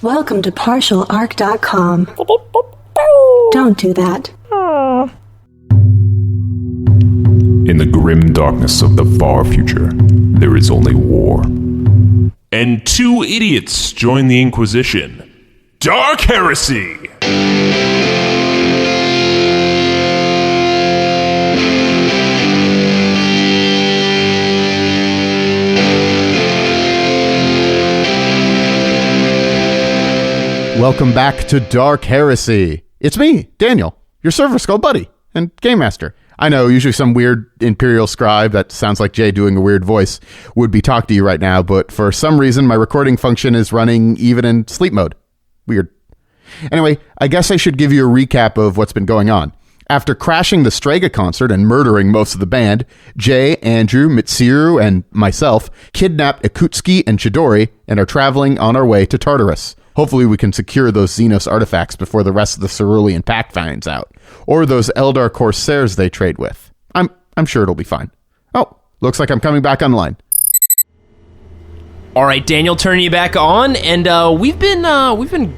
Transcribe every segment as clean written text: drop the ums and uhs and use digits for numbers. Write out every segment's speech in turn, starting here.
Welcome to partialarc.com. Don't do that. In the grim darkness of the far future, there is only war. And two idiots join the Inquisition. Dark Heresy! Welcome back to Dark Heresy. It's me, Daniel, your Server Skull buddy and Game Master. I know, usually some weird Imperial scribe that sounds like Jay doing a weird voice would be talking to you right now, but for some reason my recording function is running even in sleep mode. Weird. Anyway, I guess I should give you a recap of what's been going on. After crashing the Strega concert and murdering most of the band, Jay, Andrew, Mitsiru, and myself kidnapped Akutsuki and Chidori and are traveling on our way to Tartarus. Hopefully we can secure those Xenos artifacts before the rest of the Cerulean pack finds out. Or those Eldar Corsairs they trade with. I'm sure it'll be fine. Oh, looks like I'm coming back online. All right, Daniel, turning you back on, and we've been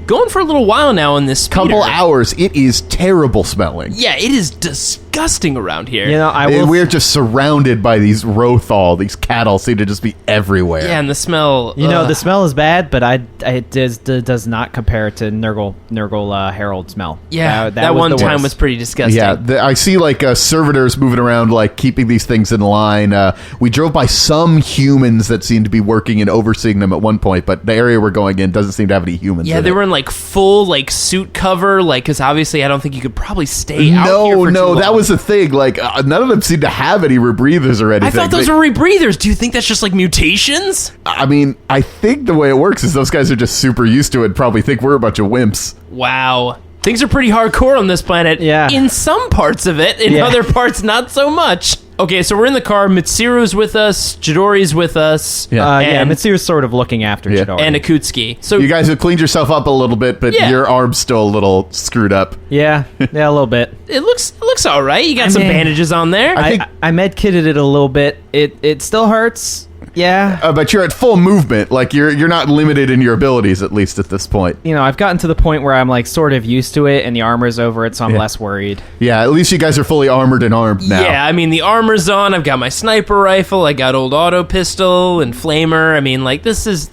going for a little while now in this speeder. Couple hours. It is terrible smelling. Yeah, it is disgusting around here. You know, we're just surrounded by these Rothal. These cattle seem to just be everywhere. Yeah, and the smell. You know, the smell is bad, but it does not compare to Nurgle Herald smell. Yeah, that one time was pretty disgusting. Yeah, I see like servitors moving around, like keeping these things in line. We drove by some humans that seem to be working and overseeing them at one point, but the area we're going in doesn't seem to have any humans. Yeah, they were in like full like suit cover, like because obviously I don't think you could probably stay out here for too long. That was the thing. Like none of them seem to have any rebreathers or anything. I thought those were rebreathers. Do you think that's just like mutations? I mean, I think the way it works is those guys are just super used to it and probably think we're a bunch of wimps. Wow. Things are pretty hardcore on this planet. Yeah. In some parts of it. In other parts, not so much. Okay, so we're in the car. Mitsiru's with us. Chidori's with us. Mitsiru's sort of looking after Chidori. And Akutsuki. So you guys have cleaned yourself up a little bit, but your arm's still a little screwed up. Yeah, a little bit. It looks all right. You got some bandages on there. I med-kitted it a little bit. It still hurts. Yeah. But you're at full movement. Like, you're not limited in your abilities, at least at this point. You know, I've gotten to the point where I'm, like, sort of used to it, and the armor's over it, so I'm less worried. Yeah, at least you guys are fully armored and armed now. Yeah, I mean, the armor's on. I've got my sniper rifle. I got old auto pistol and flamer. I mean, like,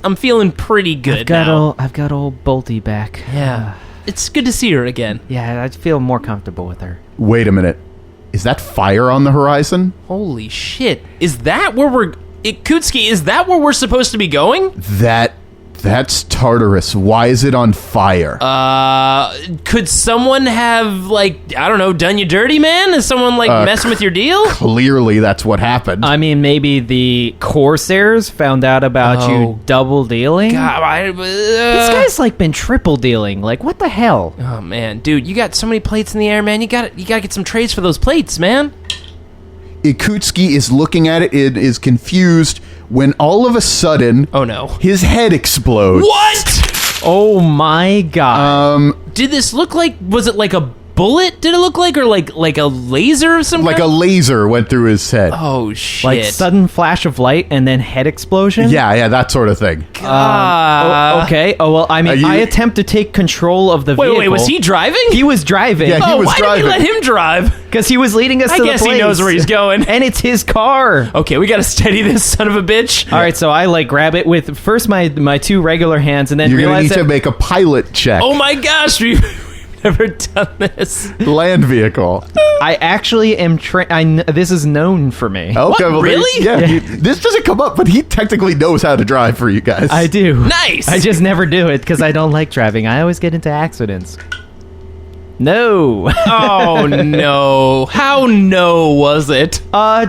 I'm feeling pretty good now. I've got old Bolty back. Yeah. It's good to see her again. Yeah, I feel more comfortable with her. Wait a minute. Is that fire on the horizon? Holy shit. Is that where we're... Akutsuki, is that where we're supposed to be going? That's Tartarus. Why is it on fire? Could someone have, like, I don't know, done you dirty, man? Is someone, like, messing with your deal? Clearly, that's what happened. I mean, maybe the Corsairs found out about you double dealing? God, this guy's, like, been triple dealing. Like, what the hell? Oh, man. Dude, you got so many plates in the air, man. You gotta get some trays for those plates, man. Akutsuki is looking at it and is confused when all of a sudden... Oh, no. His head explodes. What? Oh, my God. Did this look like... Was it like a bullet, did it look like? Or like a laser or something? Like a laser went through his head. Oh, shit. Like sudden flash of light and then head explosion? Yeah, that sort of thing. Okay. Oh, well, I mean, I attempt to take control of the vehicle. Wait, was he driving? He was driving. Yeah, he was why driving. did we let him drive? Because he was leading us to the place. I guess he knows where he's going. And it's his car. Okay, we gotta steady this son of a bitch. All right, so I, like, grab it with first my two regular hands and then You're realize going to need to make a pilot check. Oh my gosh, we've never done this. Land vehicle. I actually am this is known for me. Okay, What, well, really? This doesn't come up, but he technically knows how to drive for you guys. I do. Nice. I just never do it because I don't like driving. I always get into accidents. No. Oh, no. How no was it?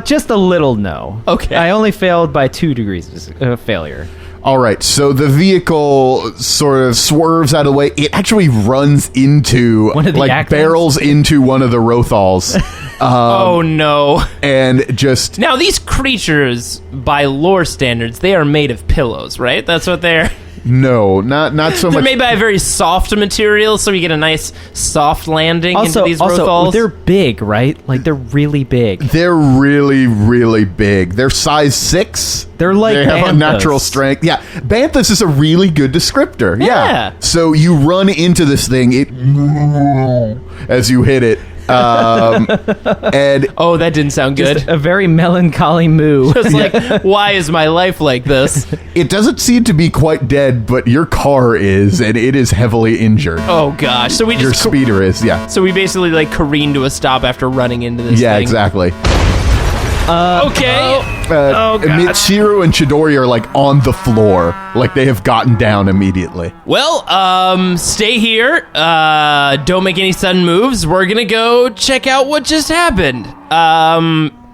Just a little no. Okay. I only failed by 2 degrees of failure. All right, so the vehicle sort of swerves out of the way. It actually runs into, one of the actors? barrels into one of the Rothals. Oh, no. And just... Now, these creatures, by lore standards, they are made of pillows, right? That's what they're... No, not so They're much. made by a very soft material, so we get a nice soft landing into these Rothals. They're big, right? Like, they're really big. They're really, really big. They're size 6. They're like They have a banthas. natural strength. Yeah, Banthas is a really good descriptor. Yeah. So you run into this thing, as you hit it. And Oh, that didn't sound good. Just a very melancholy moo. Just like, why is my life like this? it doesn't seem to be quite dead, but your car is, and it is heavily injured. Oh gosh! So we Your just speeder is, yeah. so we basically like careen to a stop after running into this. Yeah, thing. exactly. Okay. God. Mitsiru and Chidori are like on the floor, like they have gotten down immediately. Well, stay here. Don't make any sudden moves. We're gonna go check out what just happened.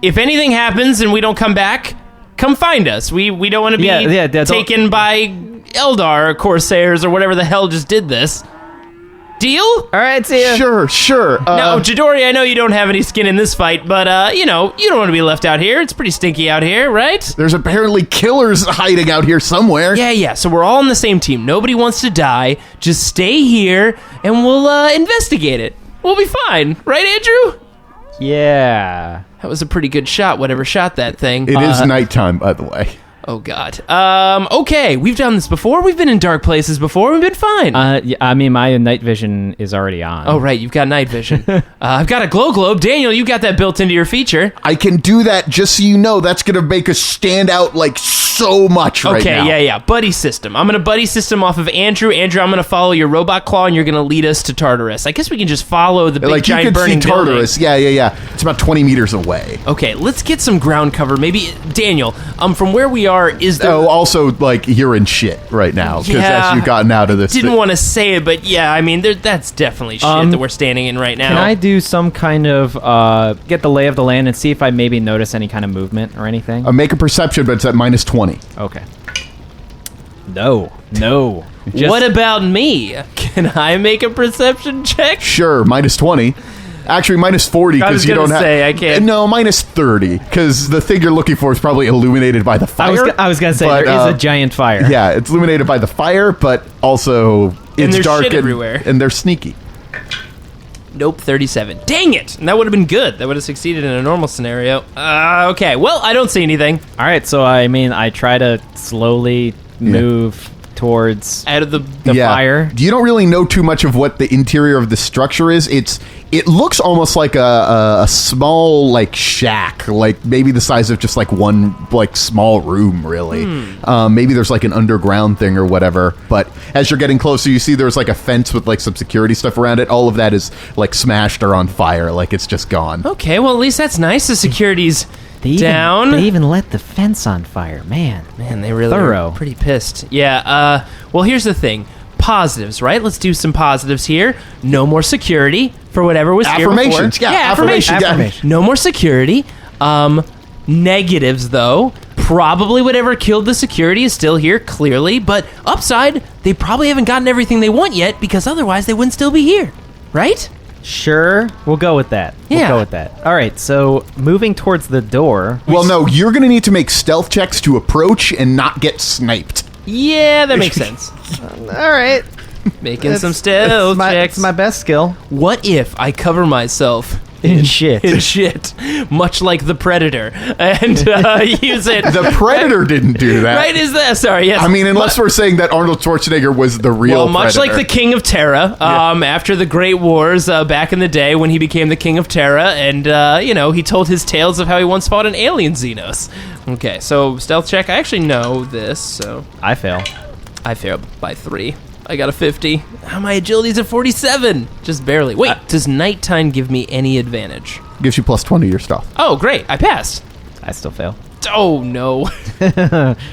If anything happens and we don't come back, come find us. We don't want to be taken by eldar or corsairs or whatever the hell just did this. Deal? All right, see ya. Sure. Now, Chidori, I know you don't have any skin in this fight, but, you don't want to be left out here. It's pretty stinky out here, right? There's apparently killers hiding out here somewhere. Yeah, so we're all on the same team. Nobody wants to die. Just stay here, and we'll, investigate it. We'll be fine. Right, Andrew? Yeah. That was a pretty good shot, whatever shot that thing. It is nighttime, by the way. Oh, God. Okay, we've done this before. We've been in dark places before. We've been fine. Yeah, I mean, my night vision is already on. Oh, right, you've got night vision. I've got a glow globe. Daniel, you got that built into your feature. I can do that, just so you know. That's going to make us stand out, like, so much right now. Okay, yeah. Buddy system. I'm going to buddy system off of Andrew. Andrew, I'm going to follow your robot claw, and you're going to lead us to Tartarus. I guess we can just follow the big, Like, you giant can burning see Tartarus. building. Yeah. It's about 20 meters away. Okay, let's get some ground cover. Maybe, Daniel, from where we are, is there... Oh, also, like, you're in shit right now, because as you've gotten out of this... Didn't want to say it, but yeah, I mean, that's definitely shit that we're standing in right now. Can I do some kind of, get the lay of the land and see if I maybe notice any kind of movement or anything? Make a perception, but it's at minus 20. Okay. No. Just- What about me? Can I make a perception check? Sure, minus 20. Actually, minus 40 I was because you gonna don't have... say, I can't- No, minus 30, because the thing you're looking for is probably illuminated by the fire. I was gonna say, but, there is a giant fire. Yeah, it's illuminated by the fire, but also it's there's dark shit everywhere. and they're sneaky. Nope, 37. Dang it! And that would have been good. That would have succeeded in a normal scenario. Okay, well, I don't see anything. All right, so I mean, I try to slowly move towards Out of the fire. You don't really know too much of what the interior of the structure is. It looks almost like a small, like, shack, like maybe the size of just like one like small room, really. Maybe there's like an underground thing or whatever. But as you're getting closer, you see there's like a fence with like some security stuff around it. All of that is like smashed or on fire, like it's just gone. Okay, well, at least that's nice. The security's They down. They even let the fence on fire. Man, they really thorough. are pretty pissed. Yeah, well, here's the thing. Positives, right? Let's do some positives here. No more security for whatever was here before. Affirmations, yeah, affirmations. Affirmation. No more security. Negatives, though. Probably whatever killed the security is still here, clearly. But upside, they probably haven't gotten everything they want yet, because otherwise they wouldn't still be here. Right? Sure, we'll go with that. Yeah. We'll go with that. All right, so moving towards the door. Well, no, you're going to need to make stealth checks to approach and not get sniped. Yeah, that makes sense. All right. Making some stealth checks. It's my best skill. What if I cover myself In shit. in shit, much like the Predator, and use it? The Predator didn't do that. Right? Is that sorry? Yes. I mean, unless we're saying that Arnold Schwarzenegger was the real Well, much Predator. like the King of Terra, after the Great Wars back in the day when he became the King of Terra, and, he told his tales of how he once fought an alien Xenos. Okay, so stealth check. I actually know this, so... I fail. I failed by 3. I got a 50. My agility's at 47. Just barely. Wait, does nighttime give me any advantage? Gives you plus 20 to your stuff. Oh, great. I passed. I still fail. Oh, no.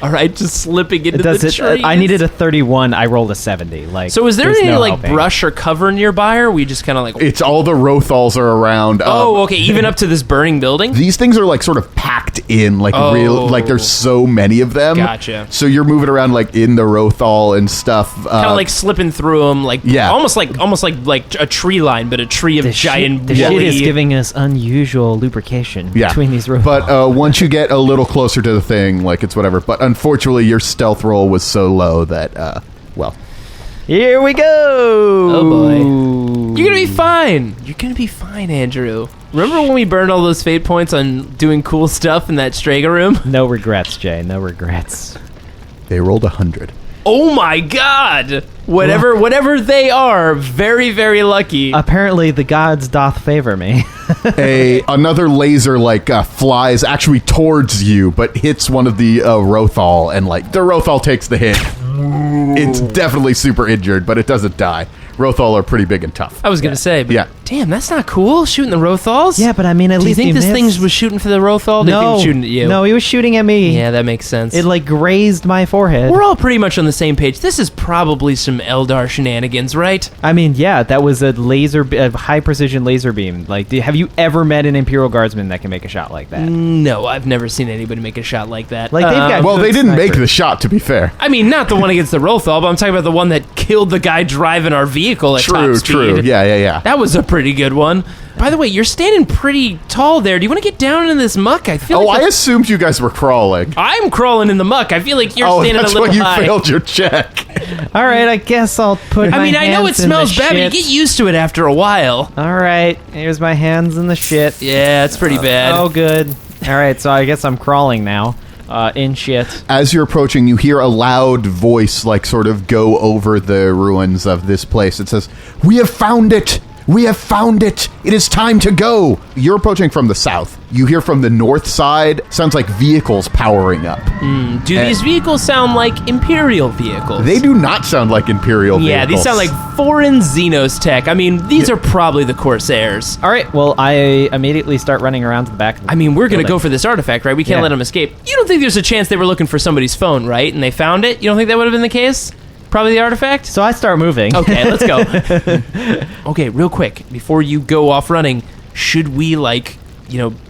All right, just slipping into the trees. I needed a 31. I rolled a 70. Like, So is there there's any, no like, helping. brush or cover nearby, or are we just kind of like... It's all the Rothals are around. Oh, okay, even up to this burning building? These things are like sort of packed in, like real, like there's so many of them. Gotcha. So you're moving around like in the Rothal and stuff. Kind of like slipping through them, like almost like a tree line, but a tree of giant The shit woolly... is giving us unusual lubrication between these robots. But once you get a little little closer to the thing, like it's whatever. But unfortunately, your stealth roll was so low that, well. Here we go. Oh boy. You're gonna be fine. You're gonna be fine, Andrew. Remember when we burned all those fate points on doing cool stuff in that Strega room? No regrets, Jay. No regrets. They rolled 100. Oh my god! Whatever they are, very, very lucky. Apparently, the gods doth favor me. Another laser flies actually towards you, but hits one of the Rothal, and the Rothal takes the hit. It's definitely super injured, but it doesn't die. Rothal are pretty big and tough. I was gonna say, but yeah. Damn, that's not cool. Shooting the Rothals. Yeah, but I mean, at least do you think this thing was shooting for the Rothal? Do you think it was shooting at you? No, he was shooting at me. Yeah, that makes sense. It grazed my forehead. We're all pretty much on the same page. This is probably some Eldar shenanigans, right? I mean, yeah, that was a high precision laser beam. Have you ever met an Imperial Guardsman that can make a shot like that? No, I've never seen anybody make a shot like that. They've got well, good they didn't make snipers. the shot, to be fair. I mean, not the one against the Rothal, but I'm talking about the one that killed the guy driving our vehicle at top speed. True. Yeah. That was a pretty good one. By the way, you're standing pretty tall there. Do you want to get down in this muck? I feel I assumed you guys were crawling. I'm crawling in the muck. I feel like you're standing a that's little why you high. failed your check. All right, I guess I'll put my hands I know it smells in the bad, but you shit. get used to it after a while. All right, here's my hands in the shit. Yeah, it's pretty bad. Oh, good. All right, so I guess I'm crawling now. In shit. As you're approaching, you hear a loud voice sort of go over the ruins of this place. It says, "We have found it! We have found it! It is time to go!" You're approaching from the south. You hear from the north side, sounds like vehicles powering up. Do these vehicles sound like Imperial vehicles? They do not sound like Imperial vehicles. Yeah, these sound like foreign Xenos tech. I mean, these are probably the Corsairs. All right, well, I immediately start running around to the back of the I mean, we're going to building. go for this artifact, right? We can't Yeah. let them escape. You don't think there's a chance they were looking for somebody's phone, right? And they found it? You don't think that would have been the case? Probably the artifact? So I start moving. Okay, let's go. Okay, real quick, before you go off running, should we,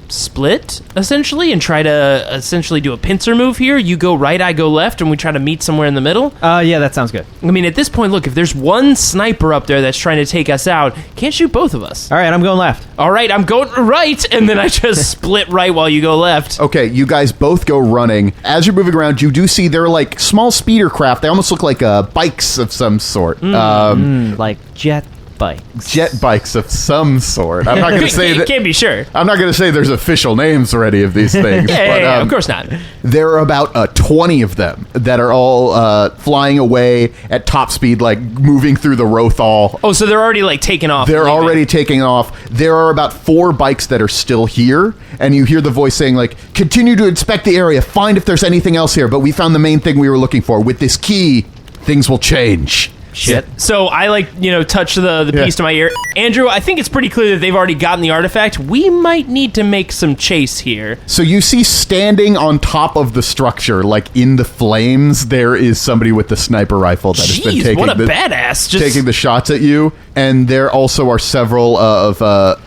split, essentially, and try to essentially do a pincer move here? You go right, I go left, and we try to meet somewhere in the middle? Yeah, that sounds good. I mean, at this point, look, if there's one sniper up there that's trying to take us out, can't shoot both of us. All right, I'm going left. All right, I'm going right, and then I just split right while you go left. Okay, you guys both go running. As you're moving around, you do see they're small speeder craft. They almost look like bikes of some sort. Like jet bikes. Jet bikes of some sort. I'm not going to say that. Can't be sure. I'm not going to say there's official names for any of these things. Yeah, of course not. There are about 20 of them that are all flying away at top speed, moving through the Rothal. Oh, so they're already taking off. They're leaving. already taking off. There are about 4 bikes that are still here, and you hear the voice saying, continue to inspect the area, find if there's anything else here, but we found the main thing we were looking for. With this key, things will change. Shit. So I touch the piece to my ear. Andrew, I think it's pretty clear that they've already gotten the artifact. We might need to make some chase here. So you see standing on top of the structure, in the flames, there is somebody with the sniper rifle that has been Jeez, taking what a badass. taking the shots at you. And there also are several of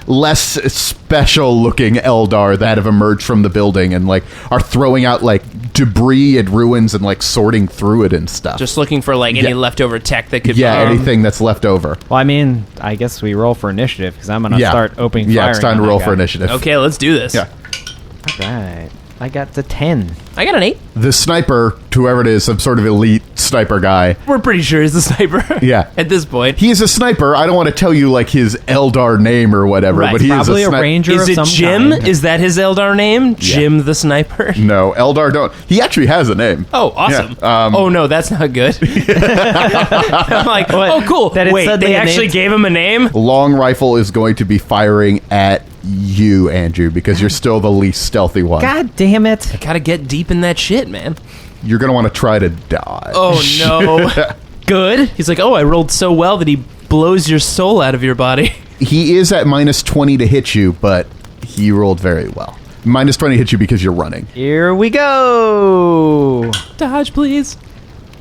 less special looking Eldar that have emerged from the building and are throwing out debris and ruins and sorting through it and stuff. Just looking for any leftover tech that could anything that's left over. Well, I mean, I guess we roll for initiative because I'm going to start opening fire. Yeah, it's time to roll for initiative. Okay, let's do this. Yeah. All right. I got the 10. I got an 8. The sniper, whoever it is, some sort of elite sniper guy. We're pretty sure he's the sniper. Yeah. At this point. He is a sniper. I don't want to tell you his Eldar name or whatever, Right. but he Probably is a ranger Is of it some Jim? kind. Is that his Eldar name? Jim the sniper? No, Eldar don't. He actually has a name. Oh, awesome. Yeah, oh, no, that's not good. I'm like, oh, cool. That it's Wait, suddenly they a actually name? gave him a name? Long rifle is going to be firing at you, Andrew, because you're still the least stealthy one. God damn it. Gotta get deep in that shit, man. You're going to want to try to dodge. Oh, no. Good. He's like, I rolled so well that he blows your soul out of your body. He is at minus 20 to hit you, but he rolled very well. Minus 20 hits you because you're running. Here we go. Dodge, please.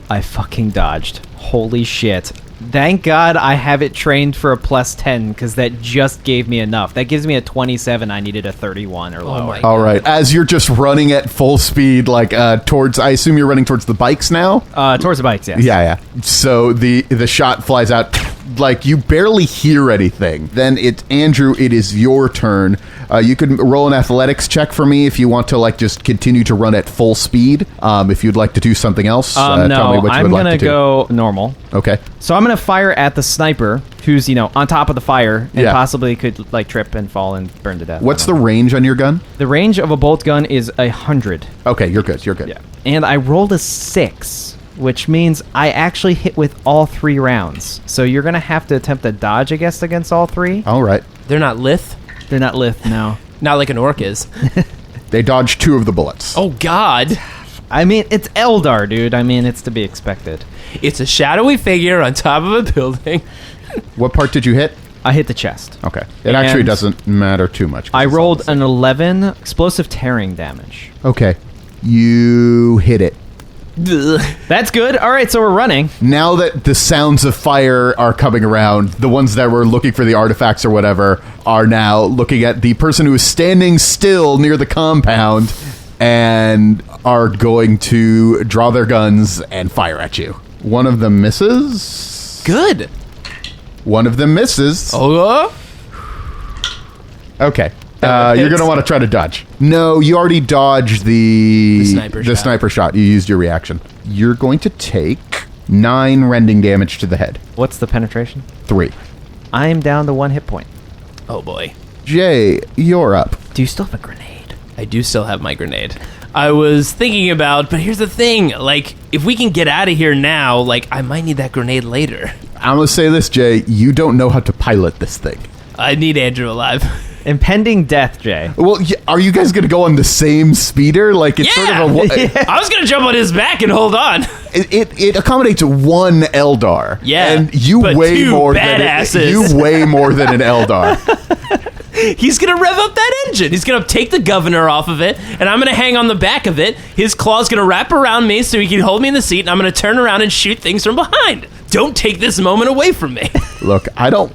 I fucking dodged. Holy shit. Thank God I have it trained for a plus 10 because that just gave me enough. That gives me a 27. I needed a 31 or lower. my All right. As you're just running at full speed, towards, I assume you're running towards the bikes now? Towards the bikes, yes. Yeah. So the shot flies out like you barely hear anything. Then it's Andrew, it is your turn. You can roll an athletics check for me if you want to like just continue to run at full speed. If you'd like to do something else, tell me no, what you I'm would like gonna to do. go normal. Okay. So I'm gonna fire at the sniper, who's on top of the fire and possibly could like trip and fall and burn to death. What's the range on your gun? The range of a bolt gun is 100. Okay, you're good. You're good. Yeah. And I rolled a 6, which means I actually hit with all 3 rounds. So you're gonna have to attempt a dodge, I guess, against all 3. All right. They're not lith? They're not lithe, no. Not like an orc is. They dodged 2 of the bullets. Oh, God. I mean, it's Eldar, dude. I mean, it's to be expected. It's a shadowy figure on top of a building. What part did you hit? I hit the chest. Okay. It actually doesn't matter too much. I rolled an 11 explosive tearing damage. Okay. You hit it. That's good. All right, so we're running. Now that the sounds of fire are coming around, the ones that were looking for the artifacts or whatever are now looking at the person who is standing still near the compound and are going to draw their guns and fire at you. One of them misses. Good. One of them misses. Oh, Okay. You're going to want to try to dodge. No, you already dodged the sniper shot. You used your reaction. You're going to take 9 rending damage to the head. What's the penetration? 3. I'm down to 1 hit point. oh boy. Jay, you're up. Do you still have a grenade? I do still have my grenade. I was thinking about, but here's the thing. Like, if we can get out of here now, like, I might need that grenade later. I'm going to say this, Jay. You don't know how to pilot this thing. I need Andrew alive. Impending death, Jay. Well, are you guys going to go on the same speeder? Like, it's sort of a... I was going to jump on his back and hold on. It accommodates 1 Eldar. Yeah, and you but weigh 2 more badasses. than you weigh more than an Eldar. He's going to rev up that engine. He's going to take the governor off of it, and I'm going to hang on the back of it. His claw's going to wrap around me so he can hold me in the seat, and I'm going to turn around and shoot things from behind. Don't take this moment away from me. Look, I don't...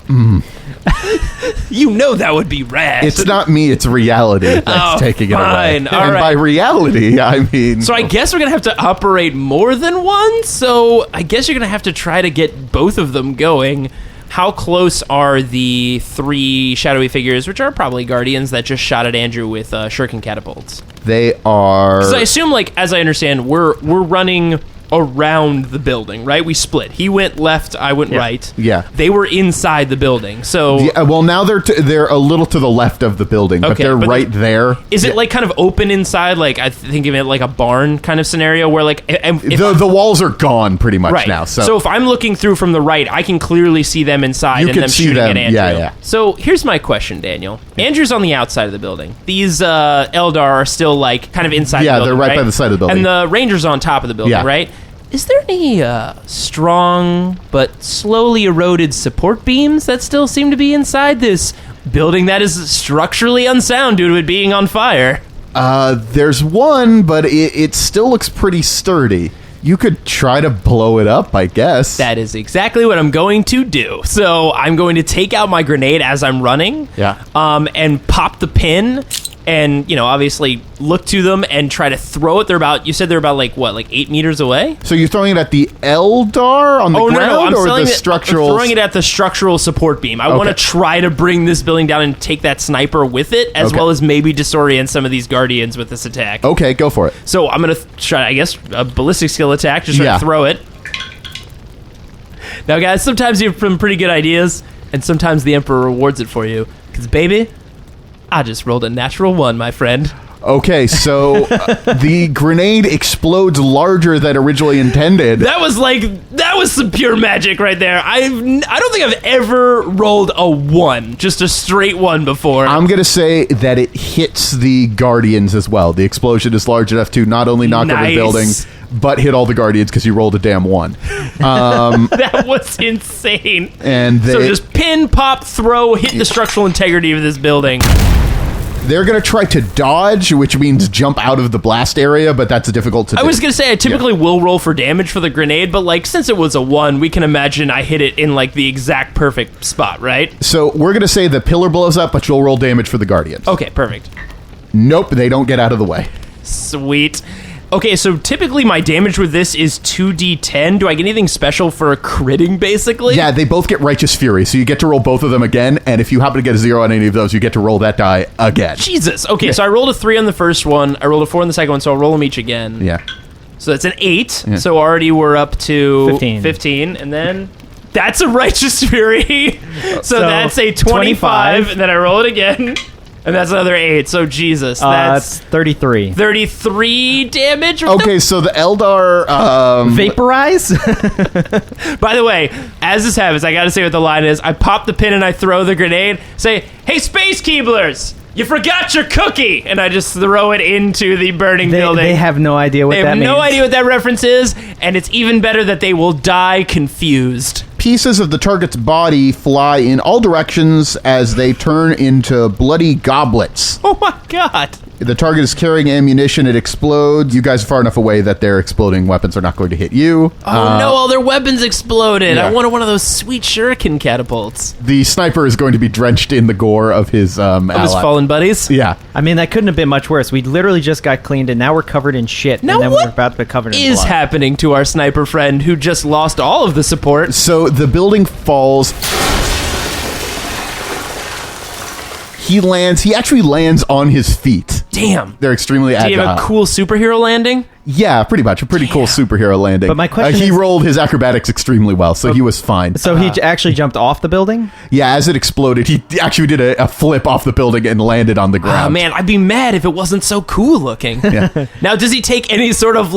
You know that would be rad. It's not me, it's reality that's taking it away. Fine. All and right. by reality, I mean... So I guess we're going to have to operate more than one, so I guess you're going to have to try to get both of them going. How close are the 3 shadowy figures, which are probably guardians that just shot at Andrew with shuriken catapults? They are... Because I assume, like, as I understand, we're running around the building, right? We split. He went left, I went right. Yeah. They were inside the building, so... Yeah, well, now they're a little to the left of the building, but Okay, they're but right there. Is it, like, kind of open inside? Like, I think of it like a barn kind of scenario where, like... The walls are gone pretty much right now. So if I'm looking through from the right, I can clearly see them inside You and can them see shooting them, at Andrew. yeah. So here's my question, Daniel. Andrew's on the outside of the building. These Eldar are still, like, kind of inside the building, they're right by the side of the building. And the Ranger's on top of the building, Yeah. right? Is there any strong but slowly eroded support beams that still seem to be inside this building that is structurally unsound due to it being on fire? There's one, but it still looks pretty sturdy. You could try to blow it up, I guess. That is exactly what I'm going to do. So I'm going to take out my grenade as I'm running. Yeah. And pop the pin and, obviously look to them and try to throw it. You said they're about, like 8 meters away? So you're throwing it at the Eldar on the ground or the structural... I'm throwing it at the structural support beam. I want to try to bring this building down and take that sniper with it, as well as maybe disorient some of these guardians with this attack. Okay, go for it. So I'm going to try, I guess, a ballistic skill attack, just try to throw it. Now, guys, sometimes you have some pretty good ideas, and sometimes the Emperor rewards it for you. Because, baby, I just rolled a natural 1, my friend. Okay, so the grenade explodes larger than originally intended. That was some pure magic right there. I don't think I've ever rolled a 1, just a straight 1 before. I'm going to say that it hits the Guardians as well. The explosion is large enough to not only knock over the building, but hit all the Guardians because you rolled a damn 1. That was insane. And so just pin, pop, throw, hit the structural integrity of this building. They're going to try to dodge, which means jump out of the blast area, but that's difficult to do. I was going to say, I typically will roll for damage for the grenade, but, since it was a 1, we can imagine I hit it in, the exact perfect spot, right? So we're going to say the pillar blows up, but you'll roll damage for the Guardians. Okay, perfect. Nope, they don't get out of the way. Sweet. Okay, so typically my damage with this is 2d10. Do I get anything special for critting, basically? Yeah, they both get Righteous Fury, so you get to roll both of them again, and if you happen to get a 0 on any of those, you get to roll that die again. Jesus. Okay, so I rolled a 3 on the first one. I rolled a 4 on the second one, so I'll roll them each again. Yeah. So that's an 8. So already we're up to 15. And then that's a Righteous Fury. so that's a 25. And then I roll it again. And that's another 8. So Jesus, that's 33. 33 damage. Okay, so the Eldar... Vaporize? By the way, as this happens, I gotta say what the line is. I pop the pin and I throw the grenade. Say, hey, Space Keeblers! You forgot your cookie! And I just throw it into the burning building. They have no idea what that means. They have no idea what that reference is, and it's even better that they will die confused. Pieces of the target's body fly in all directions as they turn into bloody goblets. Oh my god! The target is carrying ammunition. It explodes. You guys are far enough away that their exploding weapons are not going to hit you. Oh no, all their weapons exploded. Yeah. I wanted one of those sweet shuriken catapults. The sniper is going to be drenched in the gore of his Of his fallen buddies? Yeah. I mean, that couldn't have been much worse. We literally just got cleaned, and now we're covered in shit. Now and then what we're about to be covered in is blood. happening to our sniper friend who just lost all of the support? So the building falls. He actually lands on his feet. Damn. They're extremely agile. Do you have a cool superhero landing? Yeah, pretty much. A pretty cool superhero landing. But my question he is- rolled his acrobatics extremely well, so he was fine. So he actually jumped off the building? Yeah, as it exploded, he actually did a flip off the building and landed on the ground. Oh man, I'd be mad if it wasn't so cool looking. Yeah. Now, does he take any sort of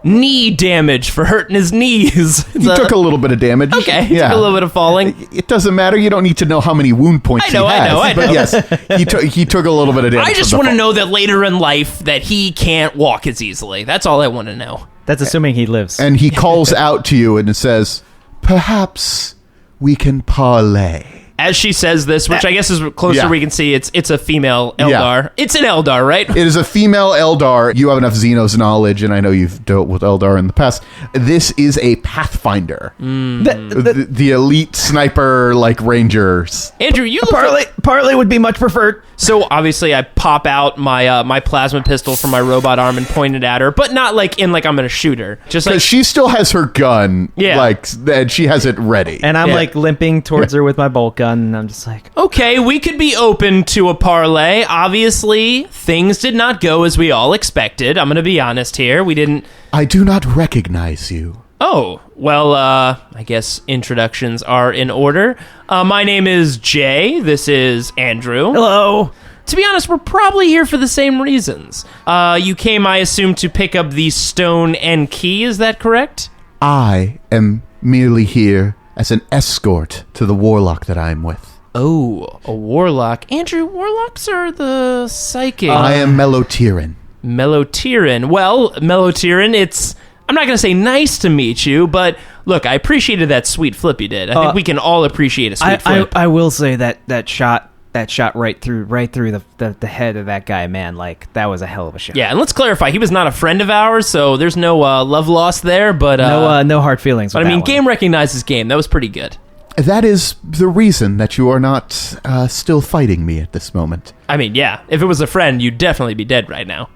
knee damage for hurting his knees? He took a little bit of damage. Okay, he yeah. took a little bit of falling. It doesn't matter. You don't need to know how many wound points I know. he has. But yes, he took a little bit of damage. I just want to know that later in life that he can't walk as easily. That's all I want to know. That's assuming he lives. And he calls out to you and says, "Perhaps we can parlay." As she says this, which I guess is closer Yeah. we can see, it's a female Eldar. Yeah. It's an Eldar, right? It is a female Eldar. You have enough Xenos knowledge, and I know you've dealt with Eldar in the past. This is a Pathfinder. The elite sniper, rangers. Andrew, you look Partly would be much preferred. So obviously I pop out my my plasma pistol from my robot arm and point it at her, but not I'm gonna shoot her. Just Because she still has her gun, Yeah. and she has it ready. And I'm Yeah. limping towards her with my bolt gun, and I'm just like, okay, we could be open to a parlay. Obviously, things did not go as we all expected. I'm gonna be honest here. We didn't. I do not recognize you. Oh, well, I guess introductions are in order. My name is Jay. This is Andrew. hello. To be honest, we're probably here for the same reasons. You came, I assume, to pick up the stone and key. Is that correct? I am merely here as an escort to the warlock that I'm with. Oh, a warlock. Andrew, warlocks are the psychic. I am Melotirin. Melotirin. Well, Melotirin, I'm not going to say nice to meet you, but look, I appreciated that sweet flip you did. I think we can all appreciate a sweet flip. I will say that shot right through the head of that guy, man. That was a hell of a shot. Yeah, and let's clarify, he was not a friend of ours, so there's no love lost there, but... no hard feelings. But with I mean, that one. game recognizes game. That was pretty good. That is the reason that you are not still fighting me at this moment. I mean, yeah, if it was a friend, you'd definitely be dead right now.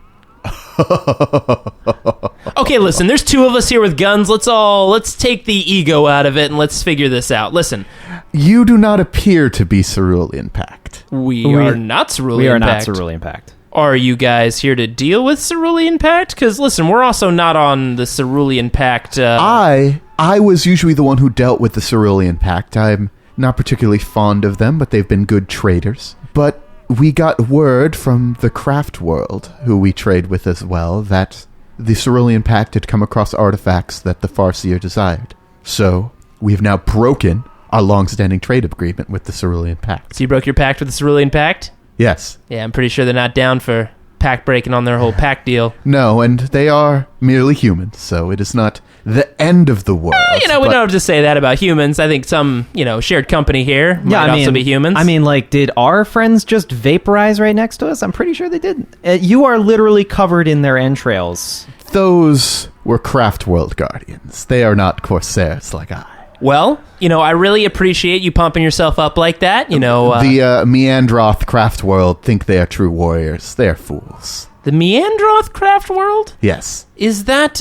Okay, listen, there's two of us here with guns. Let's take the ego out of it and let's figure this out. Listen, You do not appear to be Cerulean Pact. we are not Cerulean we are not Pact. Cerulean Pact. Are you guys here to deal with Cerulean Pact? Because, listen, we're also not on the Cerulean Pact. I was usually the one who dealt with the Cerulean Pact. I'm not particularly fond of them, but they've been good traders. But we got word from the craft world, who we trade with as well, that the Cerulean Pact had come across artifacts that the Farseer desired. So, we have now broken our long-standing trade agreement with the Cerulean Pact. So you broke your pact with the Cerulean Pact? Yes. Yeah, I'm pretty sure they're not down for pact breaking on their whole pact deal. No, and they are merely humans, so it is not the end of the world. We don't have to say that about humans. I think some, shared company here might also be humans. I mean, did our friends just vaporize right next to us? I'm pretty sure they didn't. You are literally covered in their entrails. Those were craft world guardians. They are not corsairs like I. well, I really appreciate you pumping yourself up like that. The Meandroth craft world think they are true warriors. They are fools. The Meandroth craft world? Yes. Is that,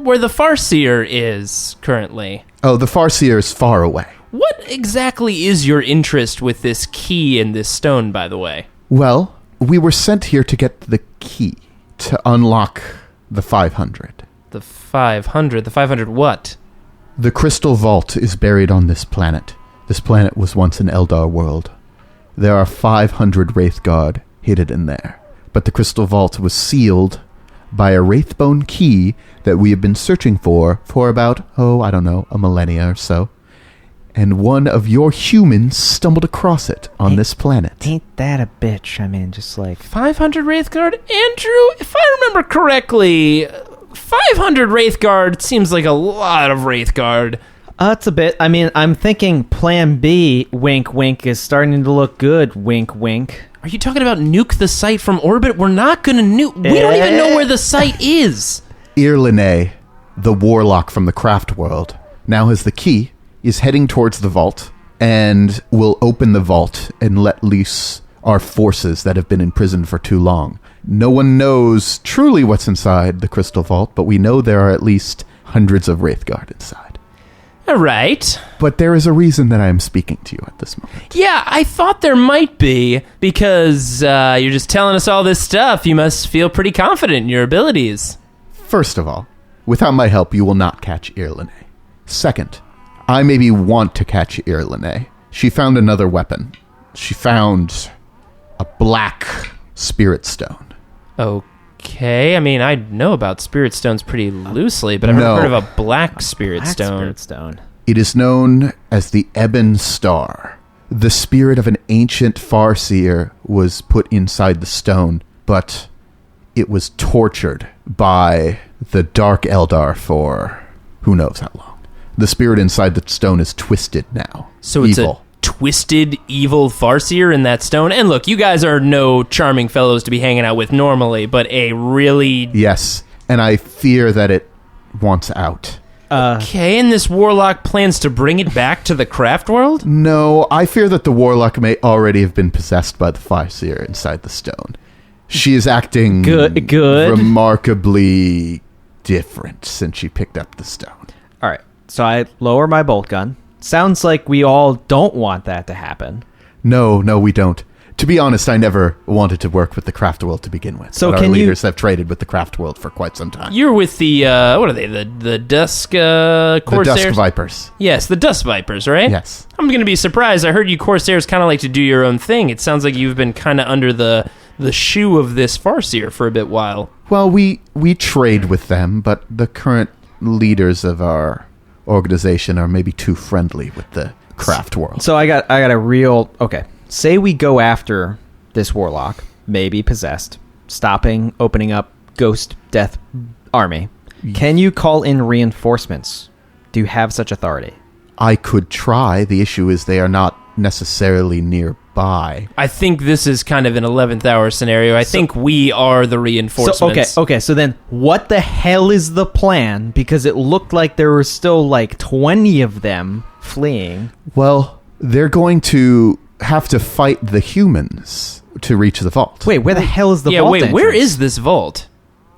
where the Farseer is currently? Oh, the Farseer is far away. What exactly is your interest with this key and this stone, by the way? Well, we were sent here to get the key to unlock the 500. The 500? The 500 what? The crystal vault is buried on this planet. This planet was once an Eldar world. There are 500 Wraithguard hidden in there. But the crystal vault was sealed by a Wraithbone key that we have been searching for about, a millennia or so. And one of your humans stumbled across it on this planet. Ain't that a bitch? I mean, just like... 500 Wraithguard? Andrew, if I remember correctly, 500 Wraithguard seems like a lot of Wraithguard. It's a bit. I mean, I'm thinking Plan B, wink, wink, is starting to look good, wink, wink. Are you talking about nuke the site from orbit? We're not going to nuke... We don't even know where the site is. Irlene, the warlock from the craft world, now has the key, is heading towards the vault, and will open the vault and let loose our forces that have been imprisoned for too long. No one knows truly what's inside the crystal vault, but we know there are at least hundreds of Wraithguard inside. All right. But there is a reason that I am speaking to you at this moment. Yeah, I thought there might be, because you're just telling us all this stuff. You must feel pretty confident in your abilities. First of all, without my help, you will not catch Irlene. Second, I maybe want to catch Irlene. She found another weapon. She found a black spirit stone. Okay, I mean, I know about spirit stones pretty loosely, but I've never heard of a black spirit stone. It is known as the Ebon Star. The spirit of an ancient Farseer was put inside the stone, but it was tortured by the Dark Eldar for who knows how long. The spirit inside the stone is twisted now. So it's evil. A twisted, evil Farseer in that stone? And look, you guys are no charming fellows to be hanging out with normally, but a really... Yes, and I fear that it wants out. Okay, and this warlock plans to bring it back to the craft world? No, I fear that the warlock may already have been possessed by the Farseer inside the stone. She is acting good, remarkably different since she picked up the stone. All right, so I lower my bolt gun. Sounds like we all don't want that to happen. No, we don't. To be honest, I never wanted to work with the craft world to begin with. So but our leaders have traded with the craft world for quite some time. You're with the, what are they, the Dusk Corsairs? The Dusk Vipers. Yes, the Dusk Vipers, right? Yes. I'm going to be surprised. I heard you Corsairs kind of like to do your own thing. It sounds like you've been kind of under the shoe of this Farseer for a bit while. Well, we trade with them, but the current leaders of our organization are maybe too friendly with the craft world. So I got a real... Okay. Say we go after this warlock, maybe possessed, opening up Ghost Death Army. Can you call in reinforcements? Do you have such authority? I could try. The issue is they are not necessarily nearby. I think this is kind of an 11th hour scenario. I think we are the reinforcements. Okay, so then what the hell is the plan? Because it looked like there were still like 20 of them fleeing. Well, they're going to have to fight the humans to reach the vault. Wait, where the hell is the vault entrance? Where is this vault?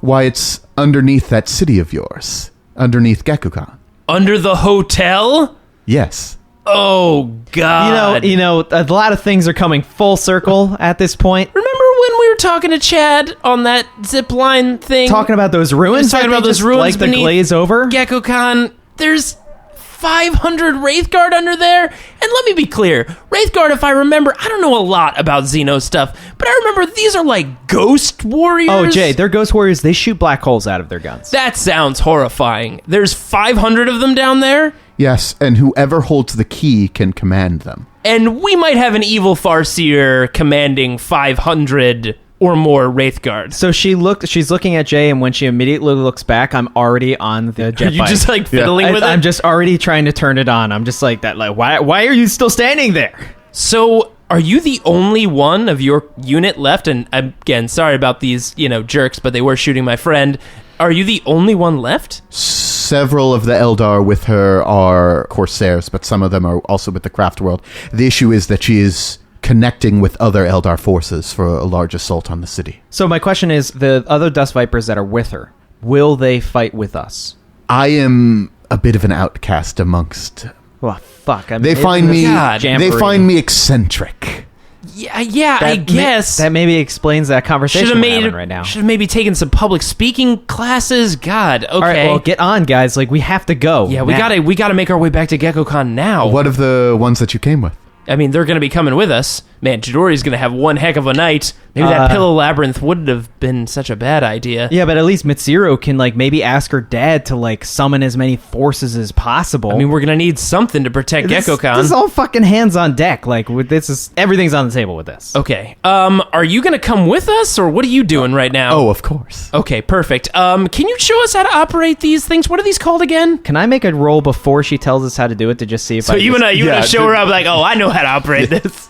Why, it's underneath that city of yours. Underneath Gekukan. Under the hotel? Yes. Oh, God. You know, a lot of things are coming full circle at this point. Remember when we were talking to Chad on that zip line thing? Talking about those ruins? Talking about those ruins like the glaze over? Gekukan. There's 500 Wraithguard under there. And let me be clear. Wraithguard, if I remember, I don't know a lot about Xeno stuff, but I remember these are like ghost warriors. Oh, Jay, they're ghost warriors. They shoot black holes out of their guns. That sounds horrifying. There's 500 of them down there? Yes, and whoever holds the key can command them. And we might have an evil Farseer commanding 500 or more Wraithguard. So she's looking at Jay, and when she immediately looks back, I'm already on the jet Are you bike. just like fiddling with it? I'm just already trying to turn it on. I'm just like that. Like, why are you still standing there? So, are you the only one of your unit left? And again, sorry about these, jerks, but they were shooting my friend. Are you the only one left? Several of the Eldar with her are Corsairs, but some of them are also with the craft world. The issue is that she is connecting with other Eldar forces for a large assault on the city. So my question is, the other Dust Vipers that are with her, will they fight with us? I am a bit of an outcast amongst... Well, fuck. They find me eccentric. Yeah, I guess. That maybe explains that conversation we're having right now. Should have maybe taken some public speaking classes. God, okay. All right, well, get on, guys. Like, we have to go. Yeah, now. we gotta make our way back to GeckoCon now. What of the ones that you came with? I mean, they're gonna be coming with us. Man, Chidori's gonna have one heck of a night. Maybe that pillow labyrinth wouldn't have been such a bad idea. Yeah, but at least Mitsiru can, like, maybe ask her dad to, like, summon as many forces as possible. I mean, we're gonna need something to protect GeckoCon. This is all fucking hands on deck. Like, everything's on the table with this. Okay. Are you gonna come with us, or what are you doing right now? Oh, of course. Okay, perfect. Can you show us how to operate these things? What are these called again? Can I make a roll before she tells us how to do it to just see if So you wanna show her up like, oh, I know how to operate this.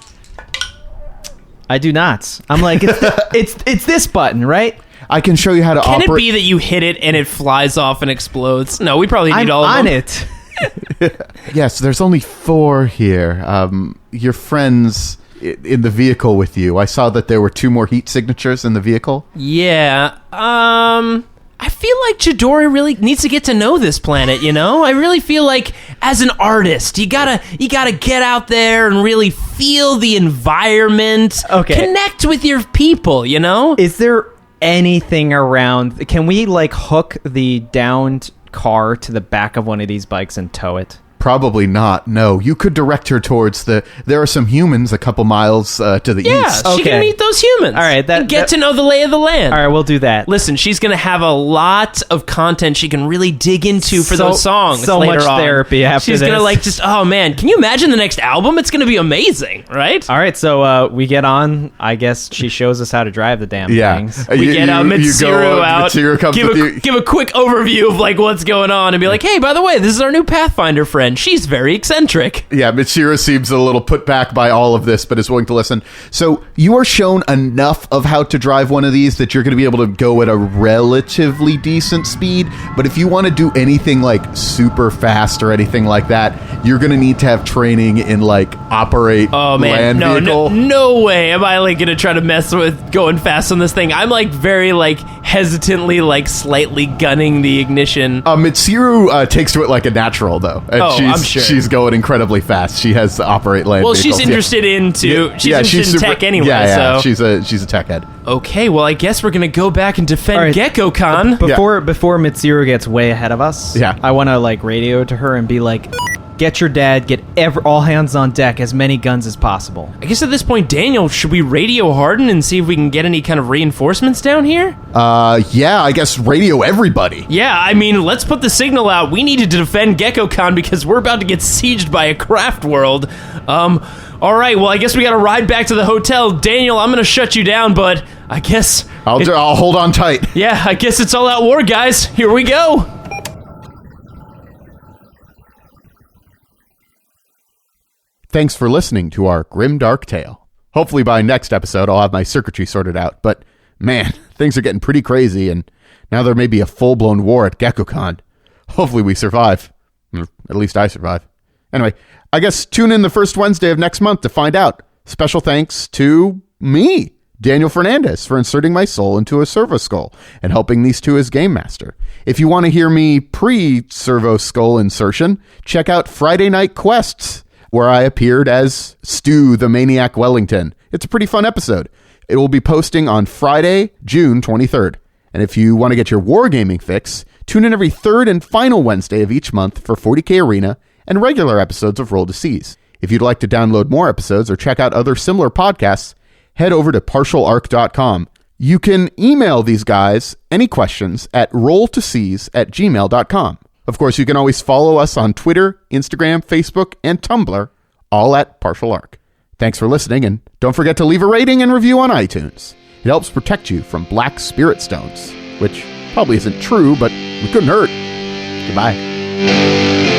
I do not. I'm like, it's this button, right? I can show you how to operate. Can it be that you hit it and it flies off and explodes? No, we probably need all of them. I'm on it. Yes, there's only 4 here. Your friends in the vehicle with you. I saw that there were 2 more heat signatures in the vehicle. Yeah. I feel like Chidori really needs to get to know this planet, you know? I really feel like as an artist, you gotta get out there and really feel the environment. Okay. Connect with your people, you know? Is there anything around? Can we, like, hook the downed car to the back of one of these bikes and tow it? Probably not. No, you could direct her towards there are some humans a couple miles to the east. Yeah, she can meet those humans. All right, and get to know the lay of the land. All right, we'll do that. Listen, she's going to have a lot of content she can really dig into for those songs so later much on. therapy after she's this. going to like just, oh man, can you imagine the next album? It's going to be amazing, right? All right, so we get on. I guess she shows us how to drive the damn things. We get Mitsiru out. Mitsiru comes with you. Give a quick overview of like what's going on and be like, hey, by the way, this is our new Pathfinder friend. She's very eccentric. Yeah, Mitsiru seems a little put back by all of this, but is willing to listen. So you are shown enough of how to drive one of these that you're going to be able to go at a relatively decent speed. But if you want to do anything like super fast or anything like that, you're going to need to have training in like operate land vehicle. No way am I like going to try to mess with going fast on this thing. I'm like very like hesitantly like slightly gunning the ignition. Mitsiru takes to it like a natural though. And I'm sure. She's going incredibly fast. She has to operate land vehicles. She's interested she's in tech anyway. Yeah, so. She's a tech head. Okay, well, I guess we're going to go back and defend GeckoCon. Before Mitsiru gets way ahead of us, I want to like radio to her and be like, get your dad, get all hands on deck, as many guns as possible. I guess at this point, Daniel, should we radio Harden and see if we can get any kind of reinforcements down here? Yeah, I guess radio everybody. Yeah, I mean, let's put the signal out. We needed to defend GeckoCon because we're about to get sieged by a craft world. All right, well, I guess we got to ride back to the hotel. Daniel, I'm going to shut you down, but I guess... I'll hold on tight. Yeah, I guess it's all out war, guys. Here we go. Thanks for listening to our grim dark tale. Hopefully by next episode I'll have my circuitry sorted out, but man, things are getting pretty crazy, and now there may be a full-blown war at GeckoCon. Hopefully we survive. At least I survive. Anyway, I guess tune in the first Wednesday of next month to find out. Special thanks to me, Daniel Fernandez, for inserting my soul into a Servo skull and helping these two as Game Master. If you want to hear me pre-Servo skull insertion, check out Friday Night Quests, where I appeared as Stu the Maniac Wellington. It's a pretty fun episode. It will be posting on Friday, June 23rd. And if you want to get your wargaming fix, tune in every third and final Wednesday of each month for 40K Arena and regular episodes of Roll to Seize. If you'd like to download more episodes or check out other similar podcasts, head over to partialarc.com. You can email these guys any questions at rolltoseize@gmail.com. Of course, you can always follow us on Twitter, Instagram, Facebook, and Tumblr, all at Partial Arc. Thanks for listening, and don't forget to leave a rating and review on iTunes. It helps protect you from black spirit stones, which probably isn't true, but it couldn't hurt. Goodbye.